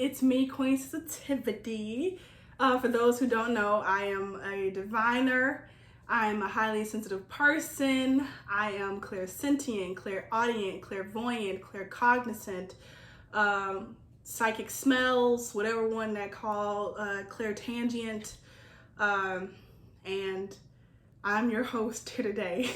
it's me, Queen Sensitivity. For those who don't know, I am a diviner. I am a highly sensitive person. I am clairsentient, clairaudient, clairvoyant, claircognizant, psychic smells, whatever one that call, clairtangent. And I'm your host here today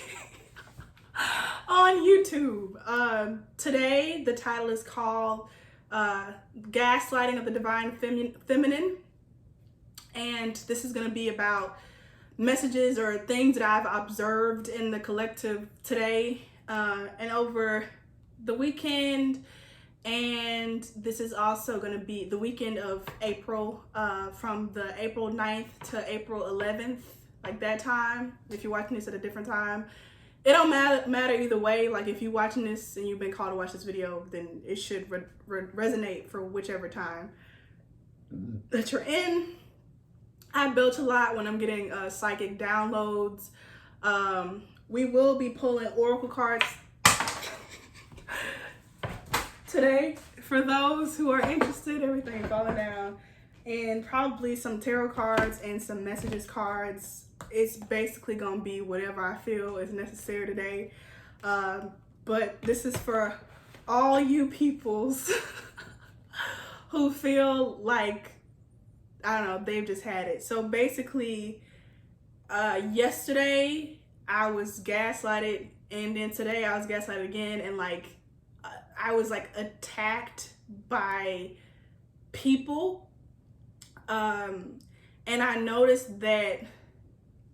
on YouTube. Today, the title is called Gaslighting of the Divine Feminine. And this is going to be about messages or things that I've observed in the collective today and over the weekend. And this is also going to be the weekend of April, from the April 9th to April 11th, like that time. If you're watching this at a different time, it don't matter either way. Like if you're watching this and you've been called to watch this video, then it should resonate for whichever time that you're in. I belch a lot when I'm getting psychic downloads. We will be pulling oracle cards today for those who are interested. Everything falling down, and probably some tarot cards and some messages cards. It's basically gonna be whatever I feel is necessary today. But this is for all you peoples who feel like, I don't know, they've just had it. So basically, yesterday I was gaslighted, and then today I was gaslighted again, and like I was like attacked by people. And I noticed that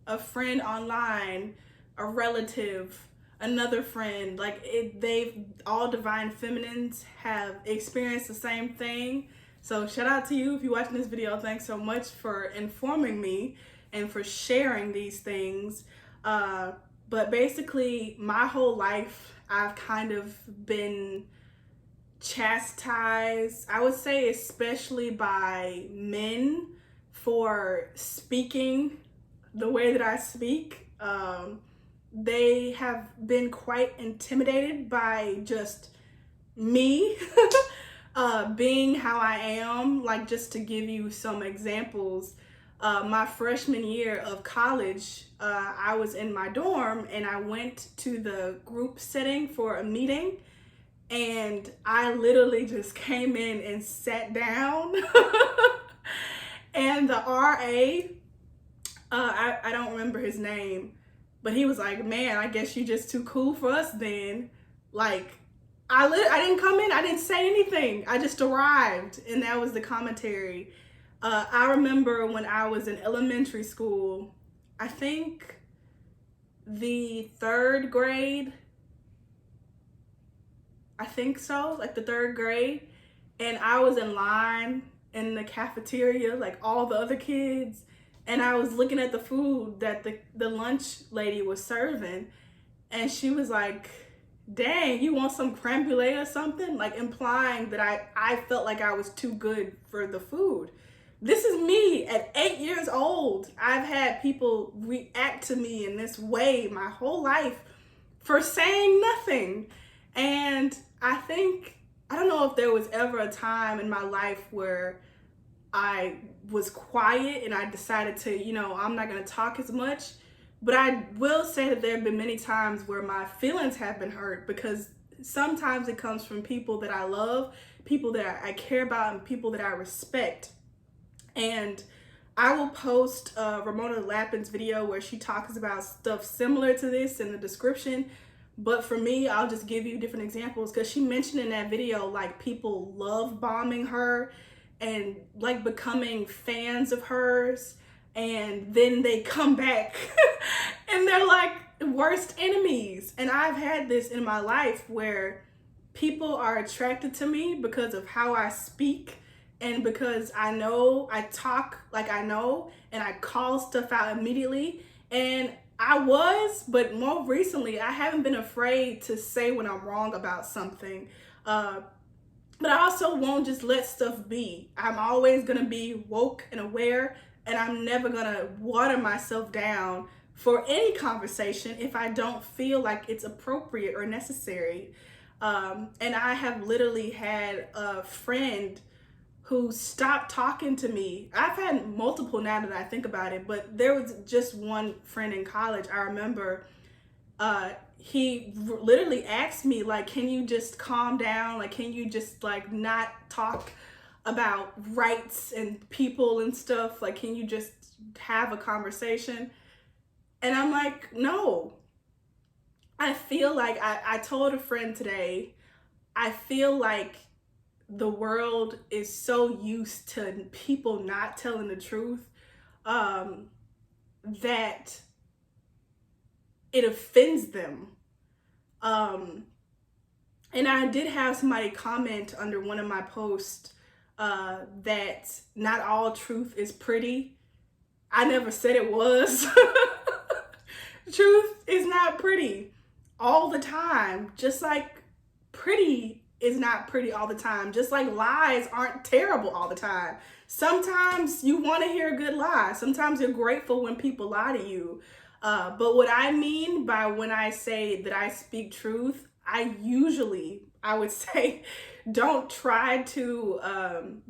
a friend online, a relative, another friend, they've all divine feminines have experienced the same thing. So shout out to you if you're watching this video. Thanks so much for informing me and for sharing these things. But basically, my whole life, I've kind of been chastised, I would say, especially by men for speaking the way that I speak. They have been quite intimidated by just me being how I am. Like, just to give you some examples, my freshman year of college, I was in my dorm and I went to the group setting for a meeting, and I literally just came in and sat down and the RA, I don't remember his name, but he was like, "Man, I guess you just too cool for us then." Like, I didn't come in, I didn't say anything, I just arrived, and that was the commentary. I remember when I was in elementary school, I think the third grade, I think so, like the third grade, and I was in line in the cafeteria like all the other kids, and I was looking at the food that the lunch lady was serving, and she was like, "Dang, you want some creme brulee or something?" Like implying that I felt like I was too good for the food. This is me at 8 years old. I've had people react to me in this way my whole life for saying nothing. And I don't know if there was ever a time in my life where I was quiet and I decided to, I'm not going to talk as much. But I will say that there have been many times where my feelings have been hurt, because sometimes it comes from people that I love, people that I care about, and people that I respect. And I will post Ramona Lappin's video where she talks about stuff similar to this in the description. But for me, I'll just give you different examples, because she mentioned in that video, like, people love bombing her and like becoming fans of hers, and then they come back and they're like worst enemies. And I've had this in my life where people are attracted to me because of how I speak, and because I talk like I know, and I call stuff out immediately. And but more recently, I haven't been afraid to say when I'm wrong about something. But I also won't just let stuff be. I'm always gonna be woke and aware, and I'm never gonna water myself down for any conversation if I don't feel like it's appropriate or necessary. And I have literally had a friend who stopped talking to me. I've had multiple now that I think about it, but there was just one friend in college. I remember he literally asked me, like, can you just calm down? Like, can you just like not talk about rights and people and stuff? Like, can you just have a conversation? And I'm like, no. I feel like I told a friend today, I feel like the world is so used to people not telling the truth, um, that it offends them. Um, and I did have somebody comment under one of my posts that not all truth is pretty. I never said it was. Truth is not pretty all the time, just like pretty is not pretty all the time, just like lies aren't terrible all the time. Sometimes you want to hear a good lie. Sometimes you're grateful when people lie to you. But what I mean by when I say that I speak truth, I would say, don't try to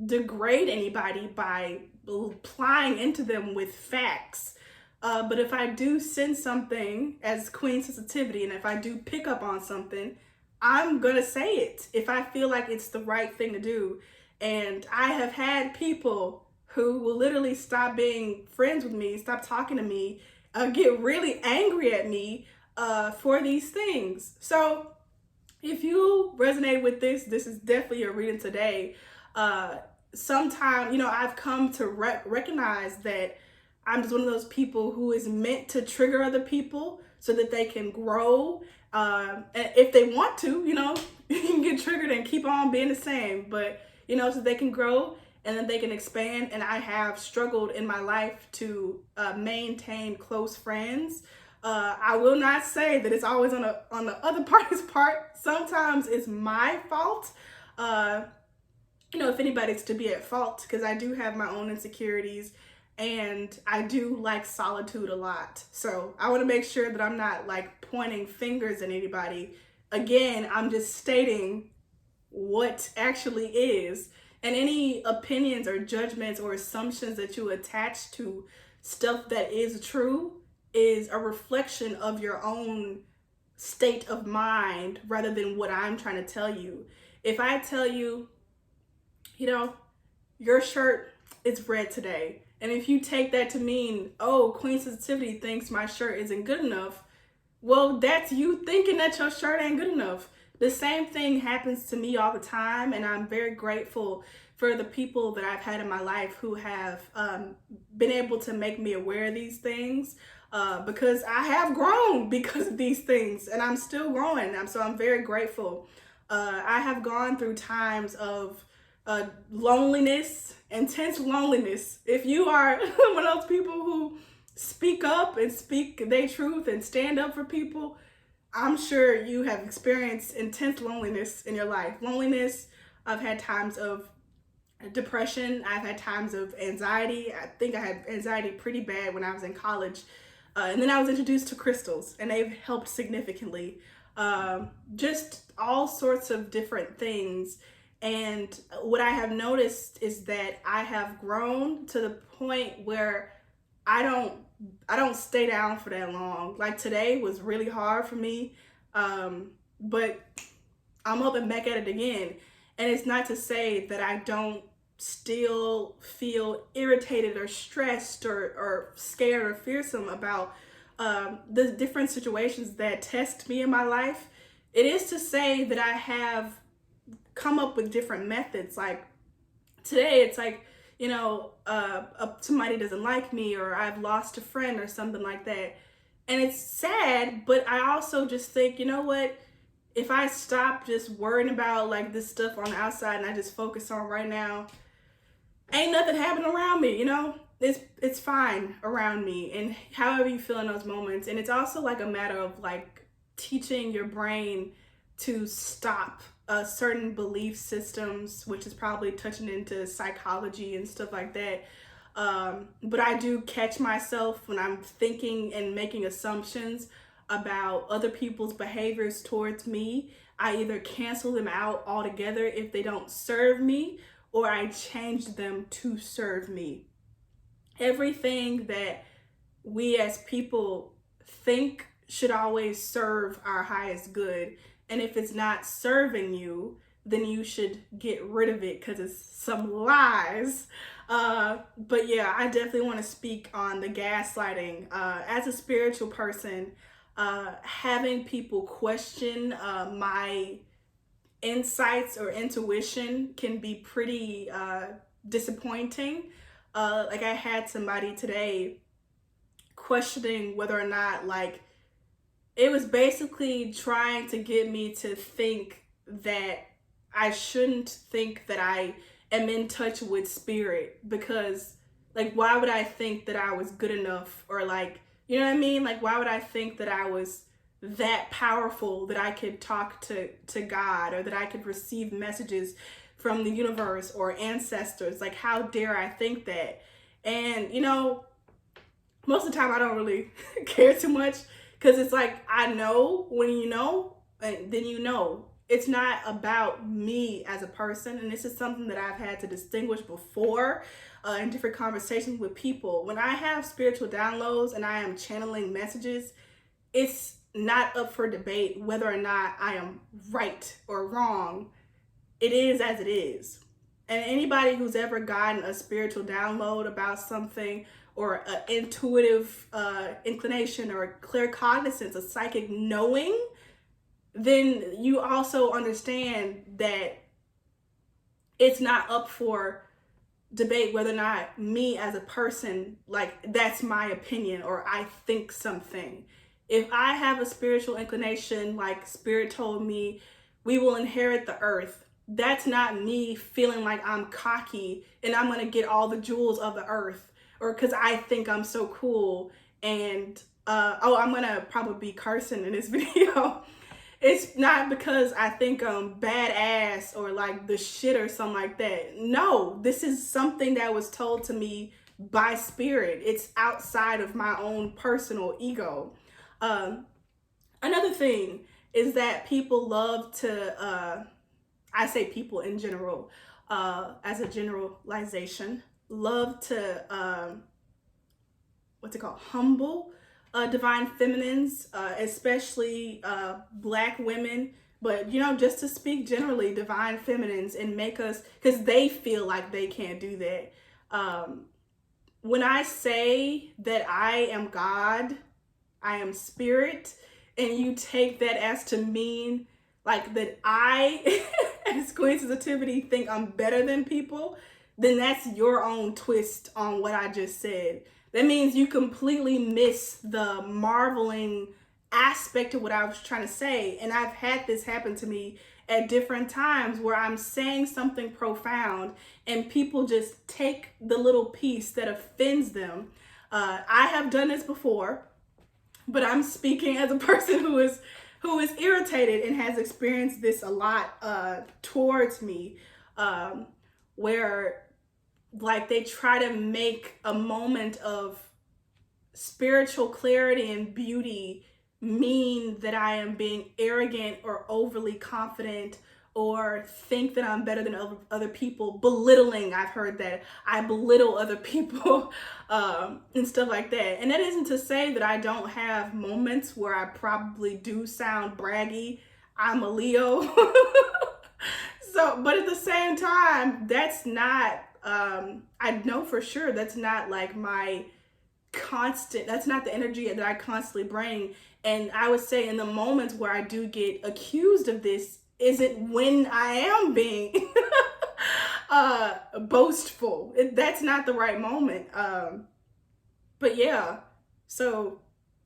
degrade anybody by plying into them with facts. But if I do sense something as queen sensitivity, and if I do pick up on something, I'm gonna say it if I feel like it's the right thing to do. And I have had people who will literally stop being friends with me, stop talking to me, get really angry at me for these things. So if you resonate with this, this is definitely your reading today. Sometime, I've come to recognize that I'm just one of those people who is meant to trigger other people so that they can grow. And if they want to, you can get triggered and keep on being the same, but, so they can grow and then they can expand. And I have struggled in my life to maintain close friends. I will not say that it's always on the other party's part. Sometimes it's my fault. If anybody's to be at fault, because I do have my own insecurities and I do like solitude a lot. So I want to make sure that I'm not like pointing fingers at anybody. Again, I'm just stating what actually is, and any opinions or judgments or assumptions that you attach to stuff that is true is a reflection of your own state of mind rather than what I'm trying to tell you. If I tell you, your shirt is red today, and if you take that to mean, oh, Queen Sensitivity thinks my shirt isn't good enough, well, that's you thinking that your shirt ain't good enough. The same thing happens to me all the time, and I'm very grateful for the people that I've had in my life who have been able to make me aware of these things, because I have grown because of these things, and I'm still growing. So I'm very grateful. I have gone through times of loneliness, intense loneliness. If you are one of those people who speak up and speak their truth and stand up for people, I'm sure you have experienced intense loneliness in your life. Loneliness, I've had times of depression. I've had times of anxiety. I think I had anxiety pretty bad when I was in college. And then I was introduced to crystals, and they've helped significantly. Just all sorts of different things. And what I have noticed is that I have grown to the point where I don't stay down for that long. Like today was really hard for me, but I'm up and back at it again. And it's not to say that I don't still feel irritated or stressed or scared or fearsome about the different situations that test me in my life. It is to say that I have come up with different methods. Like today, it's like, somebody doesn't like me, or I've lost a friend or something like that. And it's sad, but I also just think, you know what? If I stop just worrying about like this stuff on the outside and I just focus on right now, ain't nothing happening around me, It's fine around me, and however you feel in those moments. And it's also like a matter of like teaching your brain to stop certain belief systems, which is probably touching into psychology and stuff like that. But I do catch myself when I'm thinking and making assumptions about other people's behaviors towards me. I either cancel them out altogether if they don't serve me, or I changed them to serve me. Everything that we as people think should always serve our highest good. And if it's not serving you, then you should get rid of it because it's some lies. But yeah, I definitely want to speak on the gaslighting. As a spiritual person, having people question my insights or intuition can be pretty disappointing. Like I had somebody today questioning whether or not, like, it was basically trying to get me to think that I shouldn't think that I am in touch with spirit, because like why would I think that I was good enough, or like, you know what I mean, like why would I think that I was that powerful that I could talk to God, or that I could receive messages from the universe or ancestors. Like how dare I think that? And you know, most of the time I don't really care too much, because it's like I know when you know, and then you know. It's not about me as a person, and this is something that I've had to distinguish before in different conversations with people. When I have spiritual downloads and I am channeling messages, it's not up for debate whether or not I am right or wrong. It is as it is. And anybody who's ever gotten a spiritual download about something, or an intuitive inclination, or a clear cognizance, a psychic knowing, then you also understand that it's not up for debate whether or not me as a person, like that's my opinion or I think something. If I have a spiritual inclination, like spirit told me we will inherit the earth, that's not me feeling like I'm cocky and I'm gonna get all the jewels of the earth, or because I think I'm so cool. And I'm gonna probably be cursing in this video. It's not because I think I'm badass or like the shit or something like that. No, this is something that was told to me by spirit. It's outside of my own personal ego. Another thing is that people love to, I say people in general, as a generalization, love to, what's it called? Humble divine feminines, especially black women, but you know, just to speak generally, divine feminines, and make us, because they feel like they can't do that. When I say that I am God, I am spirit, and you take that as to mean like that I, as Queen Sensitivity, think I'm better than people, then that's your own twist on what I just said. That means you completely miss the marveling aspect of what I was trying to say. And I've had this happen to me at different times where I'm saying something profound and people just take the little piece that offends them. I have done this before, but I'm speaking as a person who is irritated and has experienced this a lot towards me, where like they try to make a moment of spiritual clarity and beauty mean that I am being arrogant or overly confident, or think that I'm better than other people. Belittling, I've heard that. I belittle other people and stuff like that. And that isn't to say that I don't have moments where I probably do sound braggy. I'm a Leo. So, but at the same time, that's not, I know for sure that's not like my constant, that's not the energy that I constantly bring. And I would say in the moments where I do get accused of this isn't when I am being boastful. That's not the right moment. But yeah, so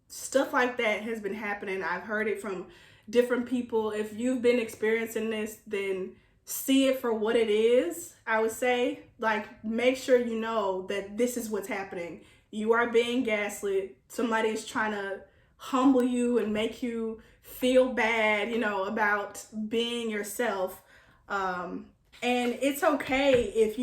stuff like that has been happening. I've heard it from different people. If you've been experiencing this, then see it for what it is. I would say, like, make sure you know that this is what's happening. You are being gaslit. Somebody is trying to humble you and make you feel bad, you know, about being yourself. And it's okay if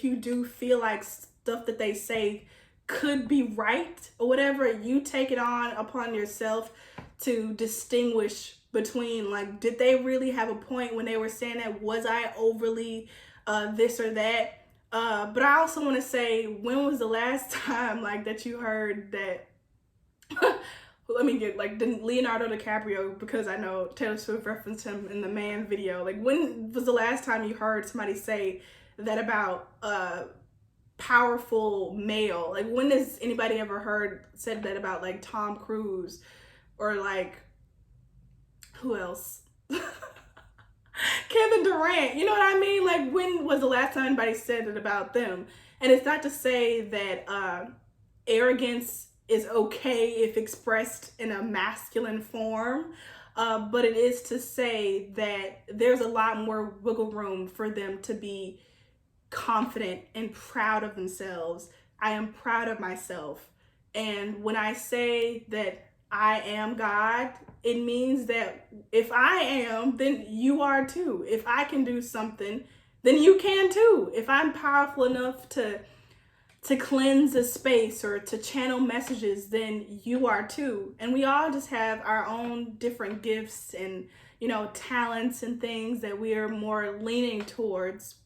you do feel like stuff that they say could be right or whatever. You take it on upon yourself to distinguish between, like, did they really have a point when they were saying that? Was I overly this or that. But I also want to say, when was the last time like that you heard that? Let me get like Leonardo DiCaprio, because I know Taylor Swift referenced him in the Man video. Like, when was the last time you heard somebody say that about powerful male? Like, when has anybody ever said that about like Tom Cruise, or like, who else? Kevin Durant, you know what I mean? Like, when was the last time anybody said it about them? And it's not to say that arrogance is okay if expressed in a masculine form, but it is to say that there's a lot more wiggle room for them to be confident and proud of themselves. I am proud of myself. And when I say that I am God, it means that if I am, then you are too. If I can do something, then you can too. If I'm powerful enough to cleanse a space or to channel messages, then you are too. And we all just have our own different gifts and, you know, talents and things that we are more leaning towards.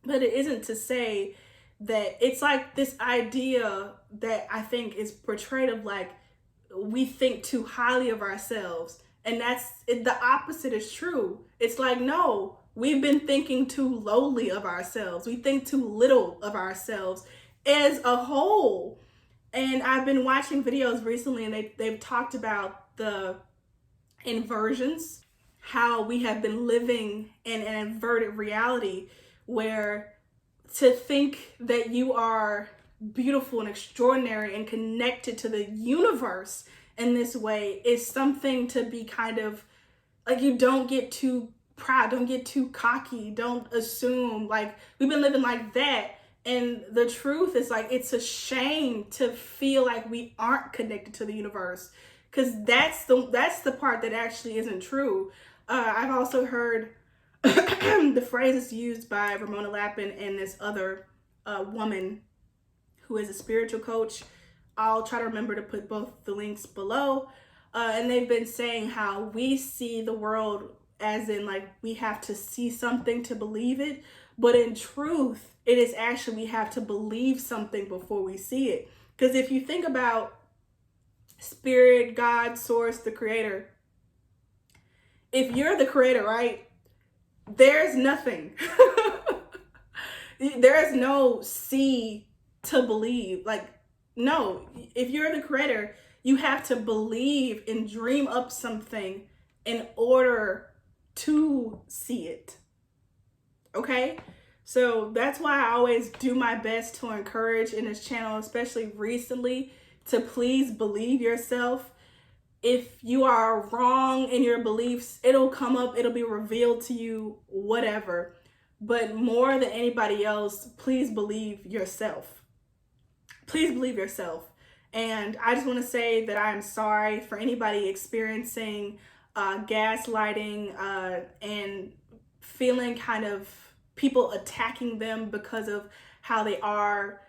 But it isn't to say that it's like this idea that I think is portrayed of like, we think too highly of ourselves. And the opposite is true. It's like, no, we've been thinking too lowly of ourselves. We think too little of ourselves as a whole. And I've been watching videos recently, and they've talked about the inversions, how we have been living in an inverted reality where to think that you are beautiful and extraordinary and connected to the universe in this way is something to be kind of like, you don't get too proud, don't get too cocky, don't assume. Like, we've been living like that. And the truth is, like, it's a shame to feel like we aren't connected to the universe, because that's the part that actually isn't true. I've also heard the phrases used by Ramona Lappin and this other woman who is a spiritual coach. I'll try to remember to put both the links below. And they've been saying how we see the world as in like we have to see something to believe it. But in truth, it is actually we have to believe something before we see it. Because if you think about spirit, God, source, the creator, if you're the creator, right, there's nothing. There is no see to believe. Like, no, if you're the creator, you have to believe and dream up something in order to see it. Okay? So that's why I always do my best to encourage in this channel, especially recently, to please believe yourself. If you are wrong in your beliefs, it'll come up, it'll be revealed to you, whatever. But more than anybody else, please believe yourself. Please believe yourself. And I just want to say that I'm sorry for anybody experiencing gaslighting and feeling kind of people attacking them because of how they are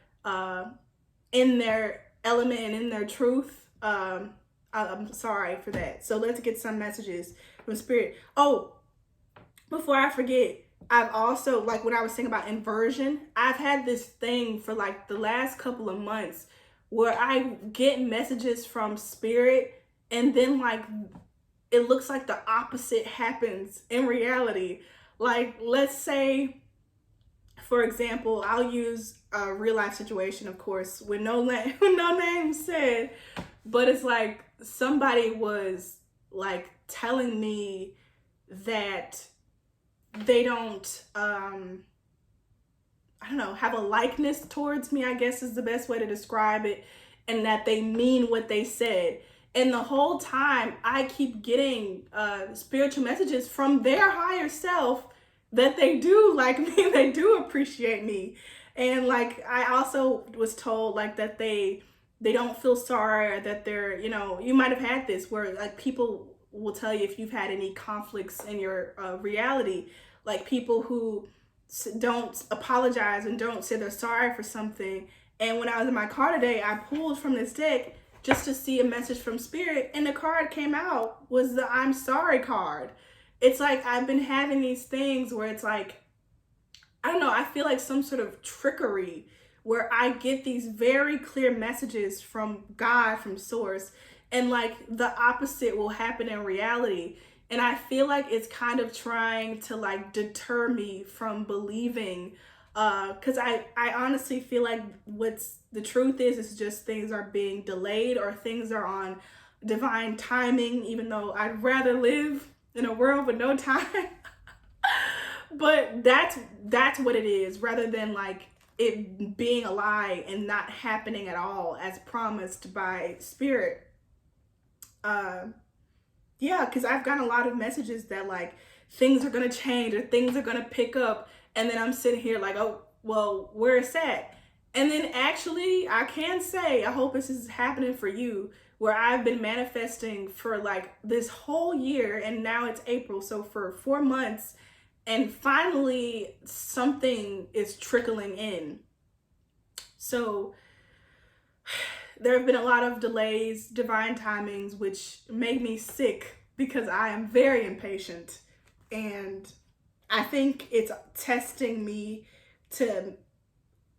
in their element and in their truth. I'm sorry for that. So let's get some messages from Spirit. Oh, before I forget, I've also, like when I was saying about inversion, I've had this thing for like the last couple of months where I get messages from Spirit and then like it looks like the opposite happens in reality. Like, let's say, for example, I'll use a real life situation, of course, with no name said, but it's like somebody was like telling me that they don't, I don't know, have a likeness towards me, I guess is the best way to describe it, and that they mean what they said. And the whole time I keep getting spiritual messages from their higher self that they do like me, they do appreciate me. And like, I also was told like that they don't feel sorry, or that they're, you know, you might have had this where like people will tell you if you've had any conflicts in your reality, like people who don't apologize and don't say they're sorry for something. And when I was in my car today, I pulled from this deck just to see a message from Spirit, and the card came out was the I'm sorry card. It's like I've been having these things where it's like I don't know, I feel like some sort of trickery where I get these very clear messages from God, from source, and like the opposite will happen in reality. And I feel like it's kind of trying to like deter me from believing, because I honestly feel like what's the truth is just things are being delayed or things are on divine timing, even though I'd rather live in a world with no time. But that's what it is, rather than like it being a lie and not happening at all as promised by spirit. uh yeah, because I've gotten a lot of messages that like things are gonna change or things are gonna pick up, and then I'm sitting here like, oh well, where it's at. And then actually I can say, I hope this is happening for you, where I've been manifesting for like this whole year, and now it's April, so for 4 months, and finally something is trickling in. So there have been a lot of delays, divine timings, which make me sick because I am very impatient. And I think it's testing me to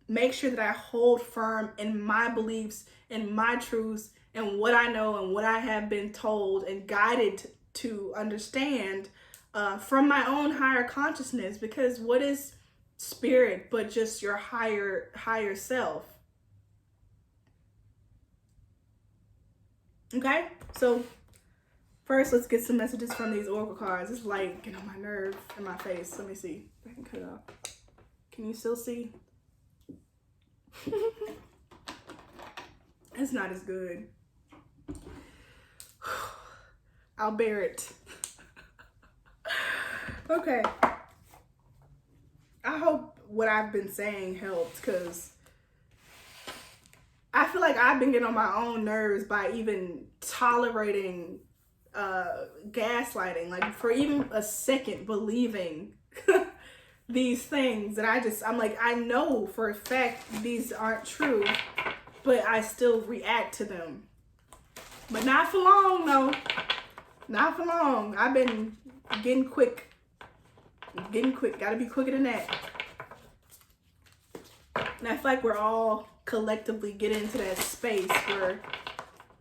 make sure that I hold firm in my beliefs and my truths and what I know and what I have been told and guided to understand, from my own higher consciousness. Because what is spirit but just your higher self? Okay, so first let's get some messages from these oracle cards. It's like getting on my nerve in my face. Let me see if I can cut it off. Can you still see? It's not as good. I'll bear it. Okay. I hope what I've been saying helps, because I feel like I've been getting on my own nerves by even tolerating gaslighting, like for even a second believing these things that I'm like, I know for a fact these aren't true, but I still react to them. But not for long, though. Not for long. I've been getting quick. Gotta be quicker than that. And I feel like we're all collectively getting into that space where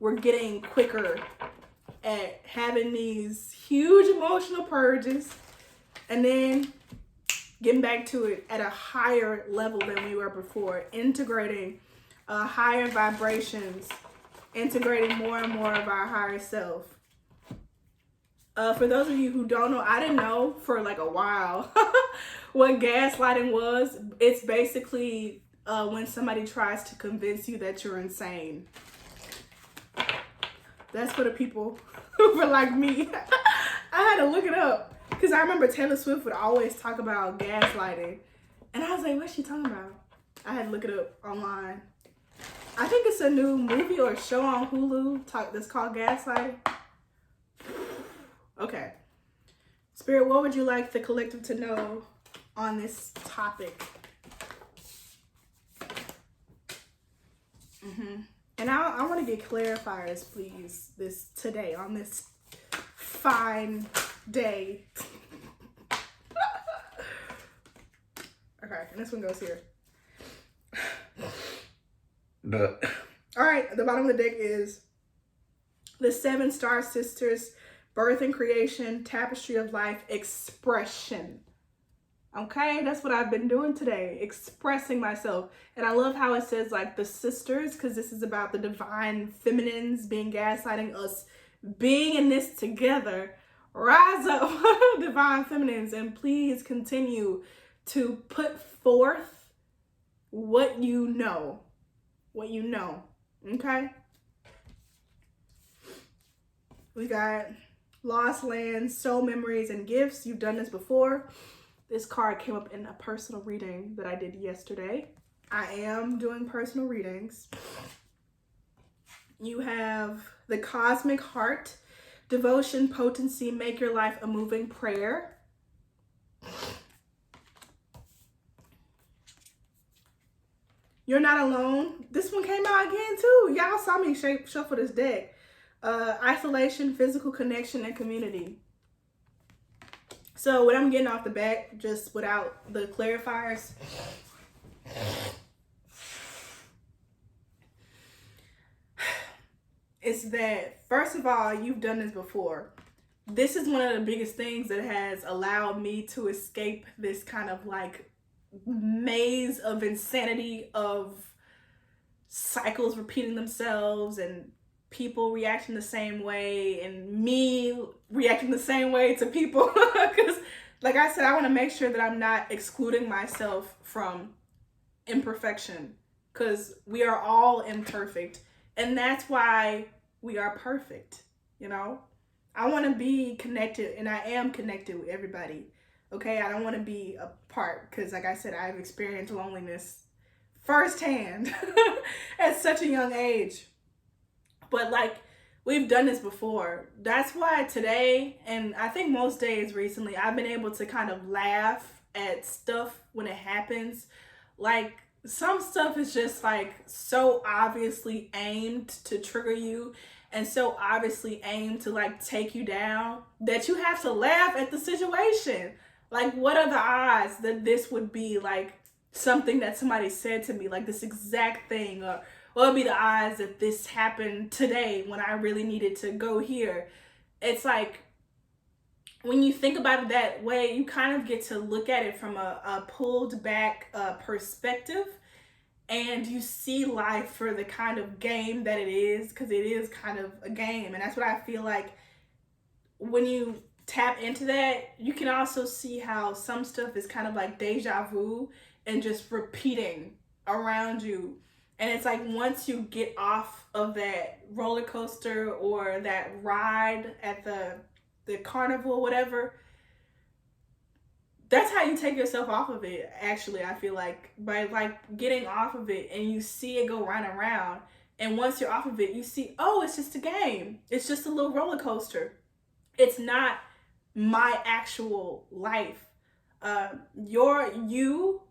we're getting quicker at having these huge emotional purges and then getting back to it at a higher level than we were before, integrating higher vibrations, integrating more and more of our higher self. For those of you who don't know, I didn't know for like a while what gaslighting was. It's basically when somebody tries to convince you that you're insane. That's for the people who were like me. I had to look it up because I remember Taylor Swift would always talk about gaslighting. And I was like, what's she talking about? I had to look it up online. I think it's a new movie or show on Hulu that's called Gaslighting. Okay. Spirit, what would you like the collective to know on this topic? And I want to get clarifiers, please, today on this fine day. Okay, and this one goes here. All right, the bottom of the deck is the 7 Star Sisters, Birth and Creation, Tapestry of Life, Expression. Okay, that's what I've been doing today, expressing myself. And I love how it says like the sisters, because this is about the divine feminines being gaslighting us, being in this together. Rise up, divine feminines, and please continue to put forth what you know. What you know. Okay? We got lost lands, soul memories, and gifts. You've done this before. This card came up in a personal reading that I did yesterday. I am doing personal readings. You have the Cosmic Heart, Devotion, Potency, Make Your Life a Moving Prayer. You're Not Alone. This one came out again too. Y'all saw me shuffle this deck. Isolation, Physical Connection, and Community. So what I'm getting off the bat, just without the clarifiers, is that, first of all, you've done this before. This is one of the biggest things that has allowed me to escape this kind of like maze of insanity of cycles repeating themselves and people reacting the same way and me reacting the same way to people. Because like I said, I want to make sure that I'm not excluding myself from imperfection, because we are all imperfect, and that's why we are perfect. You know, I want to be connected, and I am connected with everybody. Okay, I don't want to be apart, because like I said, I've experienced loneliness firsthand at such a young age. But like, we've done this before. That's why today, and I think most days recently, I've been able to kind of laugh at stuff when it happens. Like, some stuff is just like so obviously aimed to trigger you and so obviously aimed to like take you down that you have to laugh at the situation. Like, what are the odds that this would be like something that somebody said to me, like this exact thing? Or what would be the odds that this happened today when I really needed to go here? It's like, when you think about it that way, you kind of get to look at it from a pulled back perspective, and you see life for the kind of game that it is, because it is kind of a game. And that's what I feel like when you tap into that, you can also see how some stuff is kind of like deja vu and just repeating around you. And it's like, once you get off of that roller coaster or that ride at the carnival, whatever, that's how you take yourself off of it. Actually, I feel like, by like getting off of it, and you see it go round and round, and once you're off of it, you see, oh, it's just a game, it's just a little roller coaster, it's not my actual life. You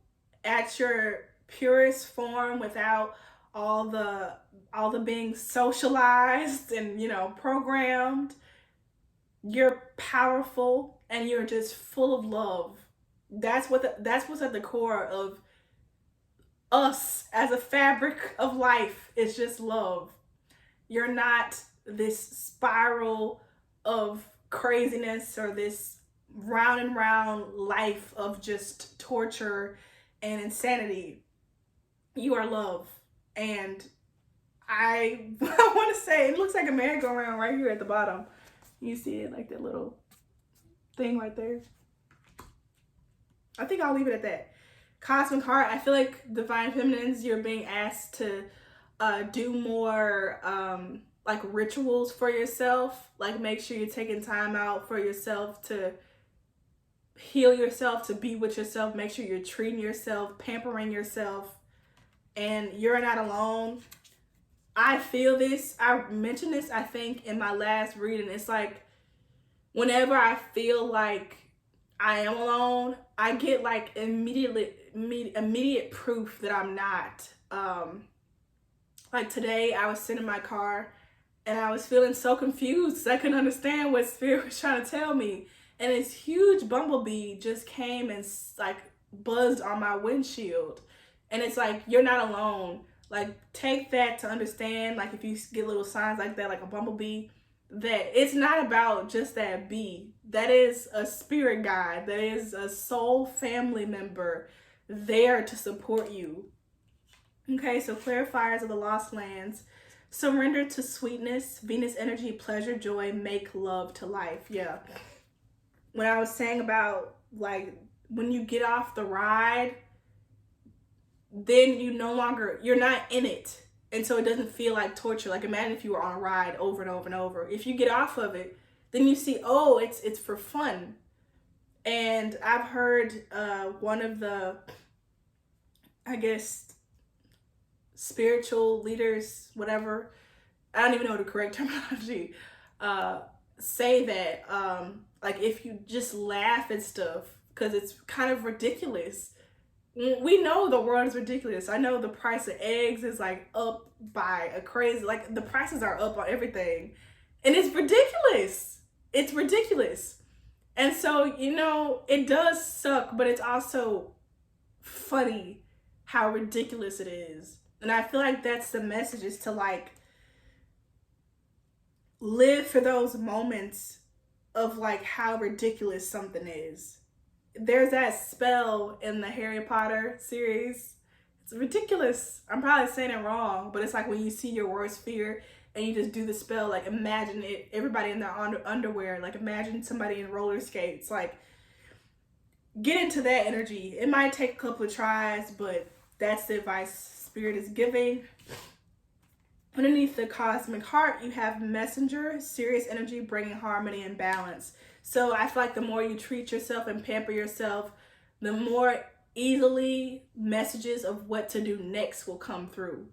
at your purest form, without all the being socialized and, you know, programmed, you're powerful and you're just full of love. That's what's at the core of us as a fabric of life. It's just love. You're not this spiral of craziness or this round and round life of just torture and insanity. You are love. And I want to say, it looks like a merry-go-round right here at the bottom. You see it, like that little thing right there. I think I'll leave it at that. Cosmic Heart, I feel like Divine Feminines, you're being asked to do more like rituals for yourself. Like, make sure you're taking time out for yourself to heal yourself, to be with yourself. Make sure you're treating yourself, pampering yourself. And you're not alone. I feel this. I mentioned this, I think, in my last reading. It's like, whenever I feel like I am alone, I get like immediate proof that I'm not. Like today, I was sitting in my car and I was feeling so confused because I couldn't understand what Spirit was trying to tell me. And this huge bumblebee just came and like buzzed on my windshield. And it's like, you're not alone. Like, take that to understand, like, if you get little signs like that, like a bumblebee, that it's not about just that bee. That is a spirit guide. That is a soul family member there to support you. Okay, so clarifiers of the lost lands. Surrender to sweetness, Venus energy, pleasure, joy, make love to life. Yeah. When I was saying about, like, when you get off the ride, then you're not in it. And so it doesn't feel like torture. Like, imagine if you were on a ride over and over and over. If you get off of it, then you see, oh, it's for fun. And I've heard one of the, I guess, spiritual leaders, whatever, I don't even know the correct terminology, say that, like, if you just laugh at stuff, because it's kind of ridiculous. We know the world is ridiculous. I know the price of eggs is like up by a crazy, like the prices are up on everything. And it's ridiculous. It's ridiculous. And so, it does suck, but it's also funny how ridiculous it is. And I feel like that's the message, is to like live for those moments of like how ridiculous something is. There's that spell in the Harry Potter series. It's ridiculous. I'm probably saying it wrong, but it's like when you see your worst fear and you just do the spell, like imagine it, everybody in their underwear, like imagine somebody in roller skates, like get into that energy. It might take a couple of tries, but that's the advice Spirit is giving. Underneath the cosmic heart, you have messenger, serious energy, bringing harmony and balance. So I feel like the more you treat yourself and pamper yourself, the more easily messages of what to do next will come through.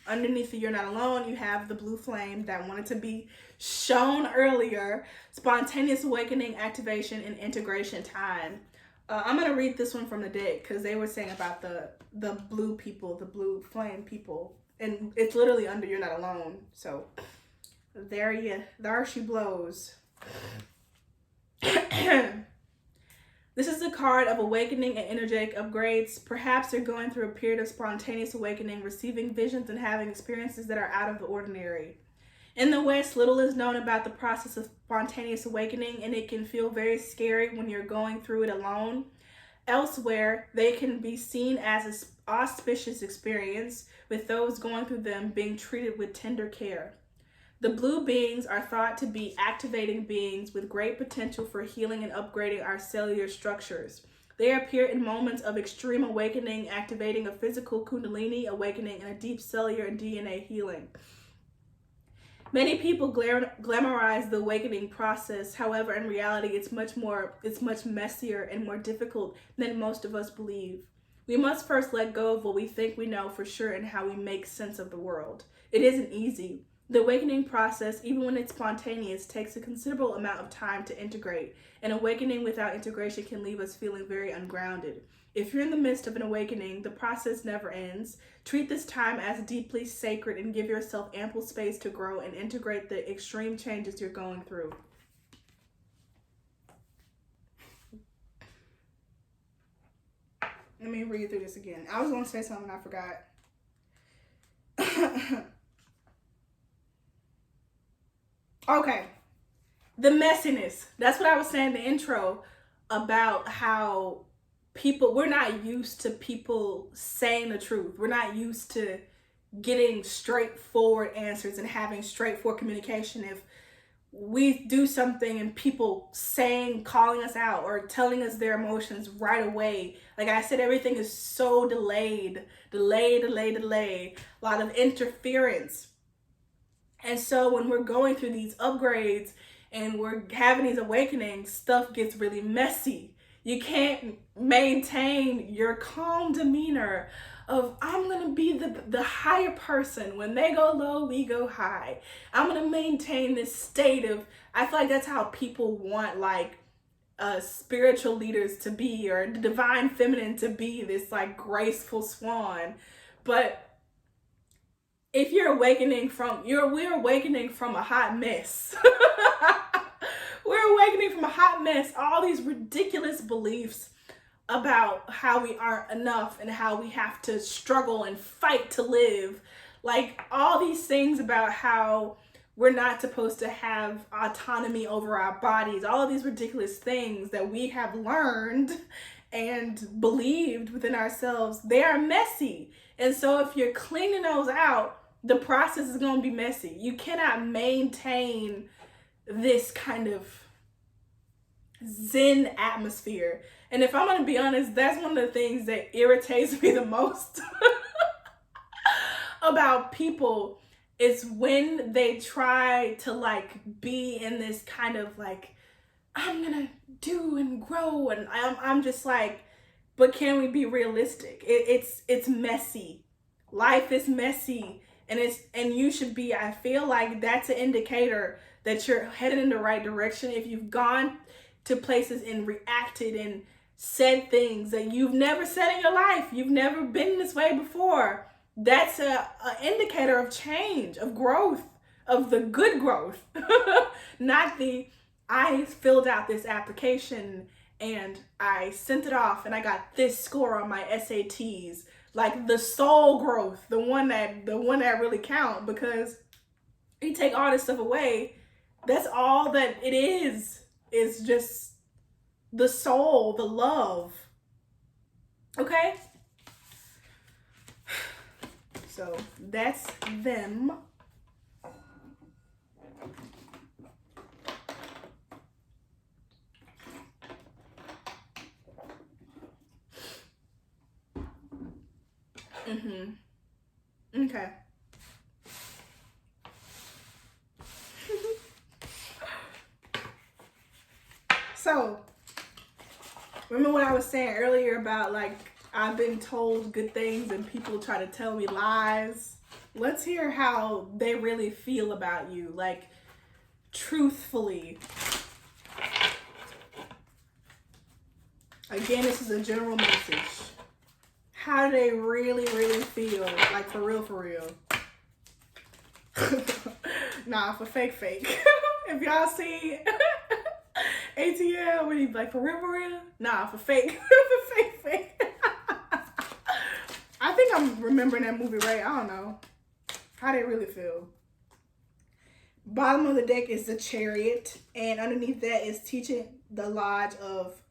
Underneath the You're Not Alone, you have the blue flame that wanted to be shown earlier. Spontaneous awakening, activation, and integration time. I'm going to read this one from the deck because they were saying about the blue people, the blue flame people. And it's literally under You're Not Alone. So there she blows. This is the card of awakening and energetic upgrades. Perhaps you're going through a period of spontaneous awakening, receiving visions and having experiences that are out of the ordinary. In the West, little is known about the process of spontaneous awakening, and it can feel very scary when you're going through it alone. Elsewhere, they can be seen as an auspicious experience, with those going through them being treated with tender care. The blue beings are thought to be activating beings with great potential for healing and upgrading our cellular structures. They appear in moments of extreme awakening, activating a physical kundalini awakening and a deep cellular and DNA healing. Many people glamorize the awakening process. However, in reality, it's much messier and more difficult than most of us believe. We must first let go of what we think we know for sure and how we make sense of the world. It isn't easy. The awakening process, even when it's spontaneous, takes a considerable amount of time to integrate. An awakening without integration can leave us feeling very ungrounded. If you're in the midst of an awakening, the process never ends. Treat this time as deeply sacred and give yourself ample space to grow and integrate the extreme changes you're going through. Let me read through this again. I was going to say something I forgot. Okay. The messiness. That's what I was saying in the intro about how we're not used to people saying the truth. We're not used to getting straightforward answers and having straightforward communication. If we do something and people calling us out or telling us their emotions right away, like I said, everything is so delayed. A lot of interference. And so when we're going through these upgrades and we're having these awakenings, stuff gets really messy. You can't maintain your calm demeanor of, I'm going to be the higher person. When they go low, we go high. I'm going to maintain this state of, I feel like that's how people want like spiritual leaders to be, or the divine feminine to be, this like graceful swan. But if you're awakening we're awakening from a hot mess. We're awakening from a hot mess. All these ridiculous beliefs about how we aren't enough and how we have to struggle and fight to live. Like all these things about how we're not supposed to have autonomy over our bodies. All of these ridiculous things that we have learned and believed within ourselves, they are messy. And so if you're cleaning those out, the process is going to be messy. You cannot maintain this kind of zen atmosphere. And if I'm going to be honest, that's one of the things that irritates me the most about people, is when they try to like be in this kind of like, I'm going to do and grow. And I'm just like, but can we be realistic? It's messy. Life is messy. And you should be, I feel like that's an indicator that you're headed in the right direction. If you've gone to places and reacted and said things that you've never said in your life, you've never been this way before, that's an indicator of change, of growth, of the good growth, not the I filled out this application and I sent it off and I got this score on my SATs. Like the soul growth, the one that really count, because you take all this stuff away, that's all that it is just the soul, the love. Okay? So that's them. Okay. So, remember what I was saying earlier about, like, I've been told good things and people try to tell me lies? Let's hear how they really feel about you, like, truthfully. Again, this is a general message. How do they really, really feel? Like, for real, for real. Nah, for fake. If y'all see ATL, when he's like, for real? Nah, for fake. For fake. I think I'm remembering that movie right. I don't know. How they really feel. Bottom of the deck is the Chariot, and underneath that is teaching the Lodge of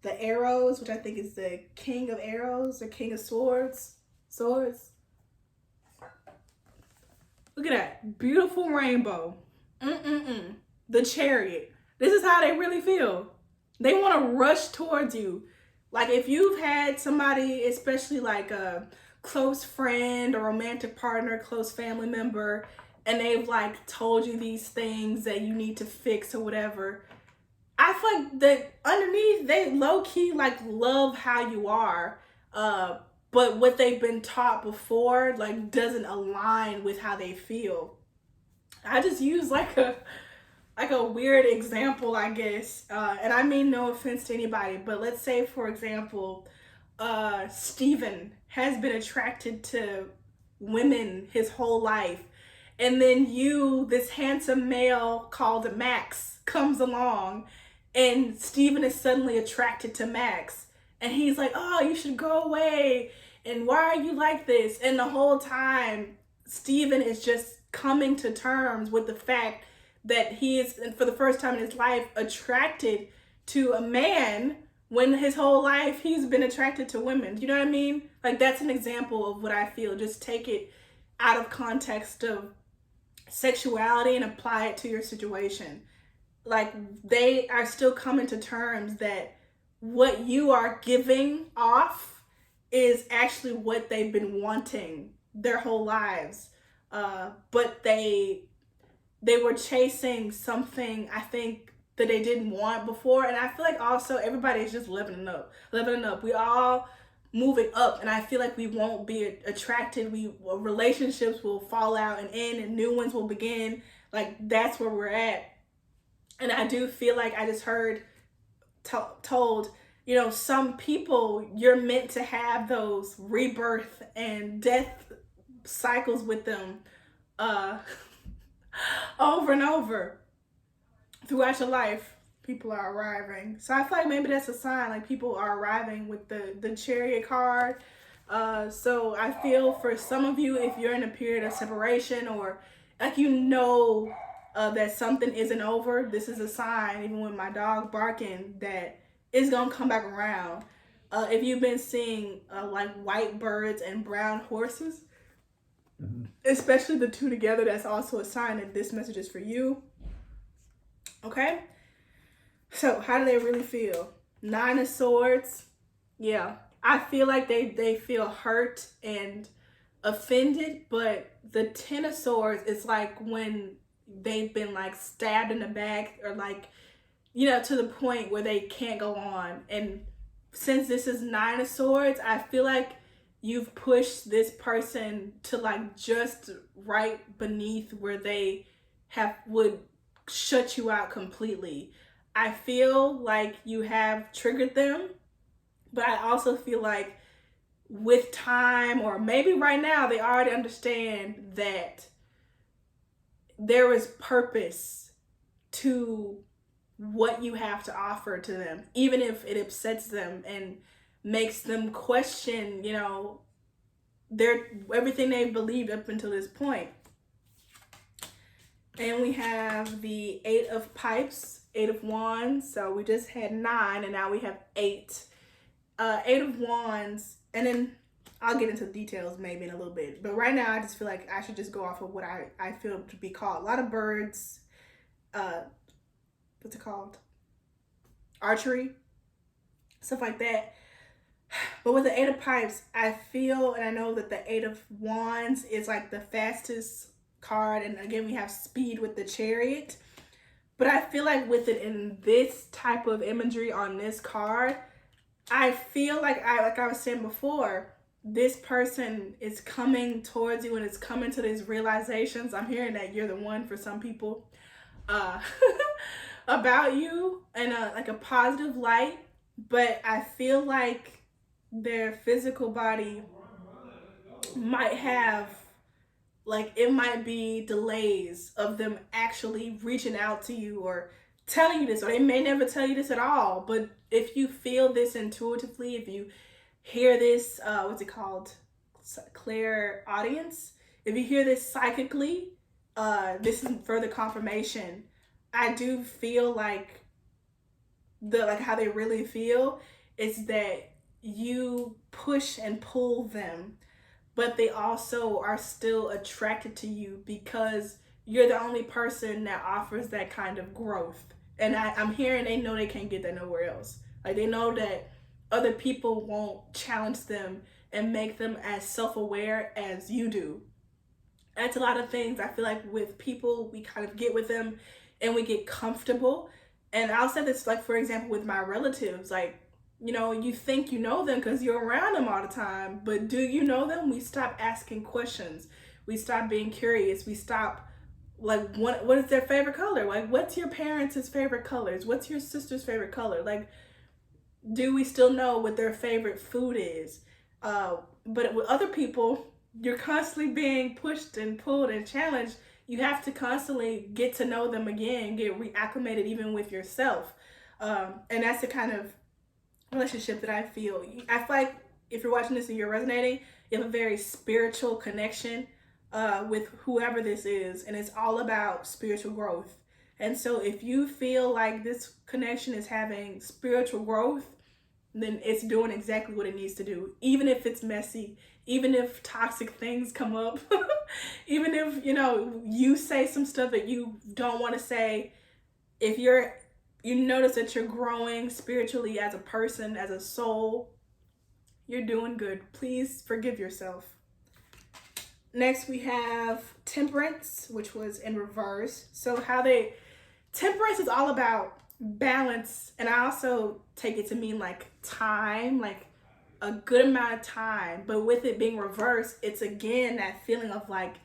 the Arrows, which I think is the King of Arrows, the King of Swords. Look at that. Beautiful rainbow. The Chariot. This is how they really feel. They want to rush towards you. Like, if you've had somebody, especially like a close friend or romantic partner, close family member, and they've like told you these things that you need to fix or whatever, I feel like that underneath they low-key like love how you are, but what they've been taught before like doesn't align with how they feel. I just use like a weird example, I guess, and I mean no offense to anybody, but let's say, for example, Steven has been attracted to women his whole life, and then you, this handsome male called Max, comes along, and Steven is suddenly attracted to Max, and he's like, oh, you should go away, and why are you like this? And the whole time, Steven is just coming to terms with the fact that he is, for the first time in his life, attracted to a man when his whole life he's been attracted to women. You know what I mean? Like, that's an example of what I feel. Just take it out of context of sexuality and apply it to your situation. Like, they are still coming to terms that what you are giving off is actually what they've been wanting their whole lives. But they were chasing something, I think, that they didn't want before. And I feel like also everybody's just leveling up. We all moving up, and I feel like we won't be attracted. Relationships will fall out and end, and new ones will begin. Like, that's where we're at. And I do feel like I just heard told, you know, some people, you're meant to have those rebirth and death cycles with them over and over throughout your life. People are arriving. So I feel like maybe that's a sign, like people are arriving with the Chariot card. So I feel for some of you, if you're in a period of separation, or like, you know, that something isn't over, this is a sign, even with my dog barking, that it's gonna come back around. If you've been seeing like white birds and brown horses, especially the two together, that's also a sign that this message is for you. Okay? So how do they really feel? 9 of Swords. Yeah. I feel like they feel hurt and offended, but the 10 of Swords is like when they've been like stabbed in the back, or like, you know, to the point where they can't go on. And since this is 9 of Swords, I feel like you've pushed this person to like just right beneath where they would shut you out completely. I feel like you have triggered them, but I also feel like with time, or maybe right now, they already understand that there is purpose to what you have to offer to them, even if it upsets them and makes them question, you know, their everything they've believed up until this point. And we have the 8 of pipes, 8 of wands. So we just had 9 and now we have 8. 8 of wands, and then I'll get into details maybe in a little bit. But right now I just feel like I should just go off of what I feel to be called. A lot of birds, what's it called? Archery, stuff like that. But with the 8 of pipes, I feel and I know that the 8 of wands is like the fastest card, and again we have speed with the chariot. But I feel like with it in this type of imagery on this card, I feel like I was saying before, this person is coming towards you and it's coming to these realizations. I'm hearing that you're the one for some people, about you in like a positive light. But I feel like their physical body might have, like, it might be delays of them actually reaching out to you or telling you this, or they may never tell you this at all. But if you feel this intuitively, if you hear this, what's it called? Clear audience. If you hear this psychically, this is further confirmation. I do feel like how they really feel is that you push and pull them, but they also are still attracted to you because you're the only person that offers that kind of growth. And I'm hearing they know they can't get that nowhere else. Like, they know that other people won't challenge them and make them as self-aware as you do. That's a lot of things. I feel like with people, we kind of get with them and we get comfortable. And I'll say this, like, for example, with my relatives, like, you know, you think you know them because you're around them all the time, but do you know them? We stop asking questions. We stop being curious. We stop, like, what is their favorite color? Like, what's your parents' favorite colors? What's your sister's favorite color? Like, do we still know what their favorite food is? But with other people, you're constantly being pushed and pulled and challenged. You have to constantly get to know them again, get reacclimated even with yourself. And that's the kind of relationship that I feel like if you're watching this and you're resonating, you have a very spiritual connection with whoever this is, and it's all about spiritual growth. And so if you feel like this connection is having spiritual growth, then it's doing exactly what it needs to do, even if it's messy, even if toxic things come up, even if, you know, you say some stuff that you don't want to say. If you notice that you're growing spiritually as a person, as a soul, you're doing good. Please forgive yourself. Next, we have temperance, which was in reverse. So temperance is all about balance. And I also take it to mean like time, like a good amount of time. But with it being reversed, it's again that feeling of like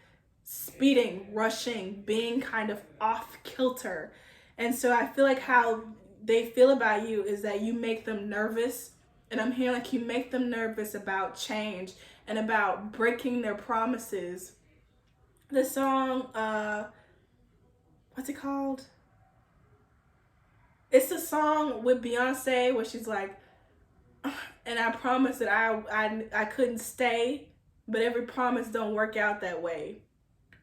speeding, rushing, being kind of off kilter. And so I feel like how they feel about you is that you make them nervous. And I'm hearing like you make them nervous about change and about breaking their promises. The song, what's it called? It's a song with Beyonce where she's like, and I promised that I couldn't stay, but every promise don't work out that way.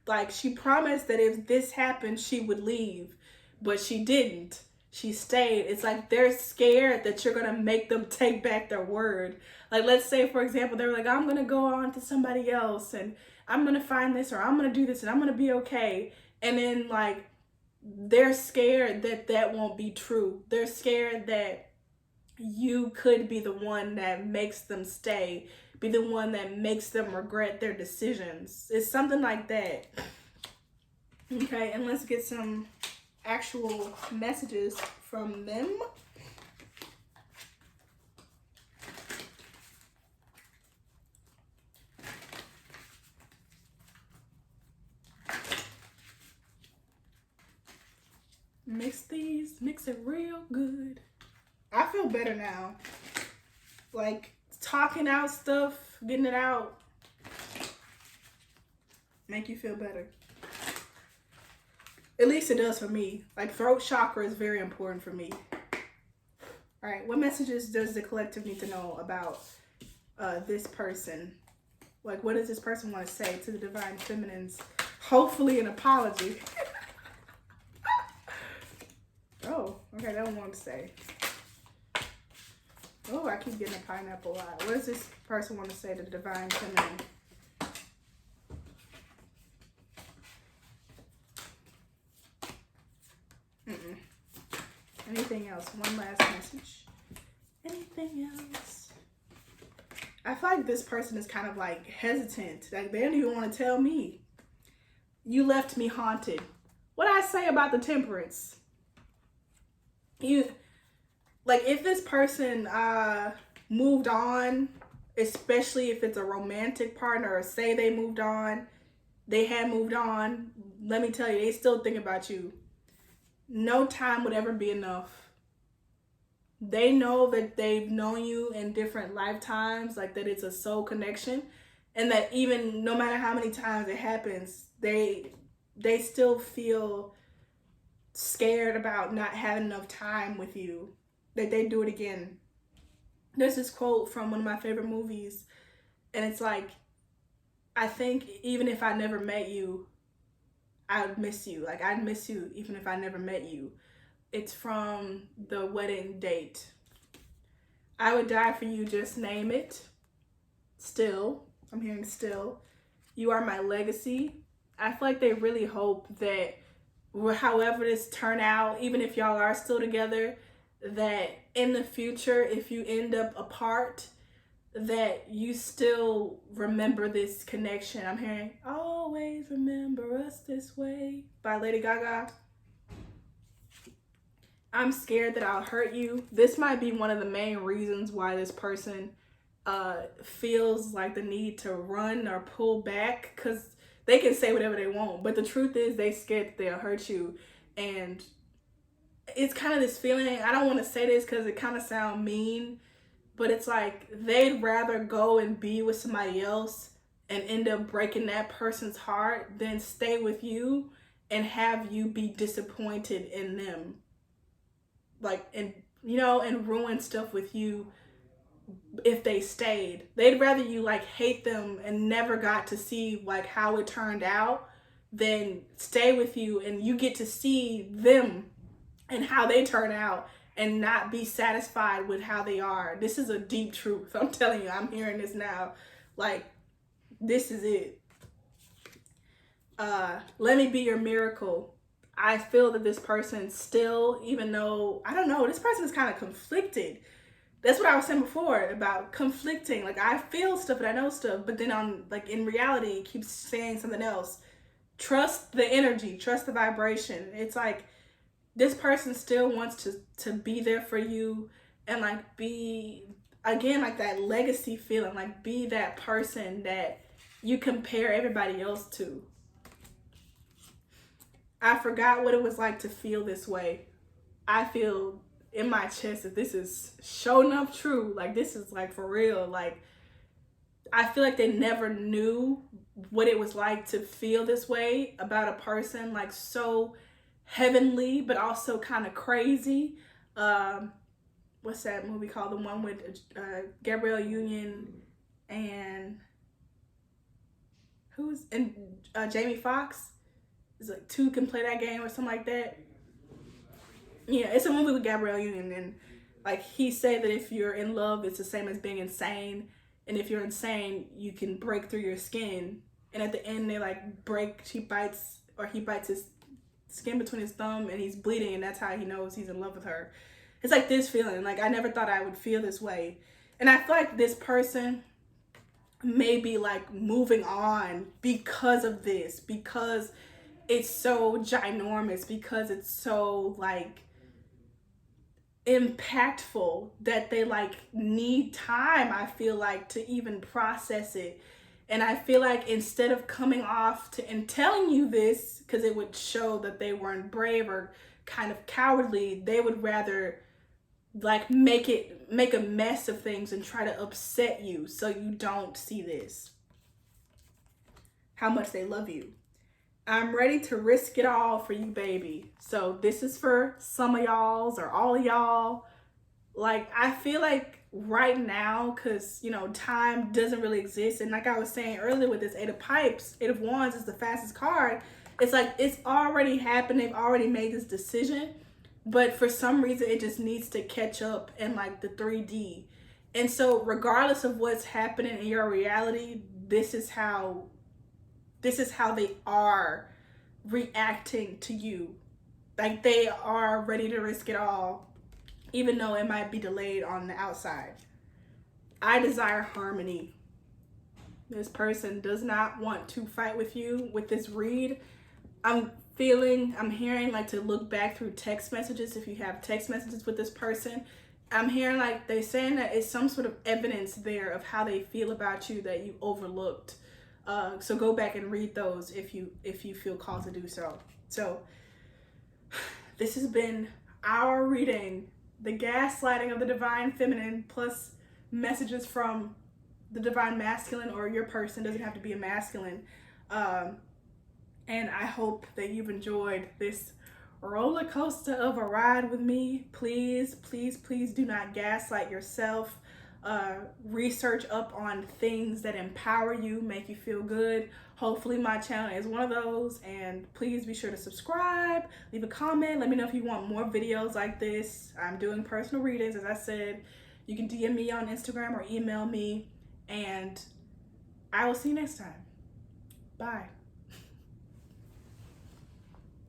Like, she promised that if this happened, she would leave, but she didn't. She stayed. It's like they're scared that you're going to make them take back their word. Like, let's say, for example, they were like, I'm going to go on to somebody else and I'm going to find this, or I'm going to do this and I'm going to be okay. And then, like, they're scared that that won't be true. They're scared that you could be the one that makes them stay, be the one that makes them regret their decisions. It's something like that. Okay, and let's get some actual messages from them. Mix it real good. I feel better now. Like, talking out stuff, getting it out, make you feel better. At least it does for me. Like, throat chakra is very important for me. All right, what messages does the collective need to know about this person? Like, what does this person want to say to the divine feminines? Hopefully an apology. Oh, okay, that one won't say. Oh, I keep getting a pineapple a lot. What does this person want to say to the divine feminine? Anything else? One last message. Anything else? I feel like this person is kind of like hesitant. Like, they don't even want to tell me. You left me haunted. What did I say about the temperance? Like, if this person moved on, especially if it's a romantic partner, or say they moved on, they had moved on, let me tell you, they still think about you. No time would ever be enough. They know that they've known you in different lifetimes, like that it's a soul connection, and that even no matter how many times it happens, they still feel scared about not having enough time with you, that they do it again. There's this quote from one of my favorite movies, and it's like, I think even if I never met you, I would miss you. Like, I'd miss you even if I never met you. It's from The Wedding Date. I would die for you, just name it. Still, I'm hearing still. You are my legacy. I feel like they really hope that however this turn out, even if y'all are still together, that in the future, if you end up apart, that you still remember this connection. I'm hearing Always Remember Us This Way by Lady Gaga. I'm scared that I'll hurt you. This might be one of the main reasons why this person feels like the need to run or pull back, because they can say whatever they want, but the truth is they scared that they'll hurt you. And it's kind of this feeling, I don't want to say this because it kind of sounds mean, but it's like they'd rather go and be with somebody else and end up breaking that person's heart than stay with you and have you be disappointed in them. Like, and ruin stuff with you if they stayed. They'd rather you like hate them and never got to see like how it turned out than stay with you and you get to see them and how they turn out and not be satisfied with how they are. This is a deep truth. I'm telling you, I'm hearing this now. Like, this is it. Let me be your miracle. I feel that this person still, even though, I don't know, this person is kind of conflicted. That's what I was saying before about conflicting. Like, I feel stuff and I know stuff, but then in reality, it keeps saying something else. Trust the energy, trust the vibration. It's like, this person still wants to be there for you and like be, again, like that legacy feeling, like be that person that you compare everybody else to. I forgot what it was like to feel this way. I feel in my chest that this is sure enough true. Like, this is like for real. Like, I feel like they never knew what it was like to feel this way about a person, like so heavenly, but also kind of crazy. What's that movie called? The one with Gabrielle Union and Jamie Foxx. It's like two can play that game or something like that. Yeah, it's a movie with Gabrielle Union, and like he said that if you're in love, it's the same as being insane, and if you're insane, you can break through your skin. And at the end, they like break. He bites his skin between his thumb, and he's bleeding, and that's how he knows he's in love with her. It's like this feeling. Like, I never thought I would feel this way, and I feel like this person may be like moving on because of this, because it's so ginormous, because it's so like impactful that they like need time, I feel like, to even process it. And I feel like instead of coming off and telling you this, because it would show that they weren't brave or kind of cowardly, they would rather like make a mess of things and try to upset you so you don't see this, how much they love you. I'm ready to risk it all for you, baby. So this is for some of y'all's or all of y'all. Like, I feel like right now, because, you know, time doesn't really exist. And like I was saying earlier with this Eight of Pipes, Eight of Wands is the fastest card. It's like it's already happened. They've already made this decision. But for some reason, it just needs to catch up in like the 3D. And so regardless of what's happening in your reality, this is how they are reacting to you. Like, they are ready to risk it all, even though it might be delayed on the outside. I desire harmony. This person does not want to fight with you with this read. I'm hearing like to look back through text messages if you have text messages with this person. I'm hearing like they're saying that it's some sort of evidence there of how they feel about you that you overlooked. So go back and read those if you feel called to do so. So this has been our reading, the gaslighting of the divine feminine, plus messages from the divine masculine, or your person, doesn't have to be a masculine. And I hope that you've enjoyed this roller coaster of a ride with me. Please, please, please do not gaslight yourself. Research up on things that empower you, make you feel good. Hopefully my channel is one of those, and please be sure to subscribe, leave a comment, let me know if you want more videos like this. I'm doing personal readings, as I said. You can DM me on Instagram or email me, and I will see you next time. Bye.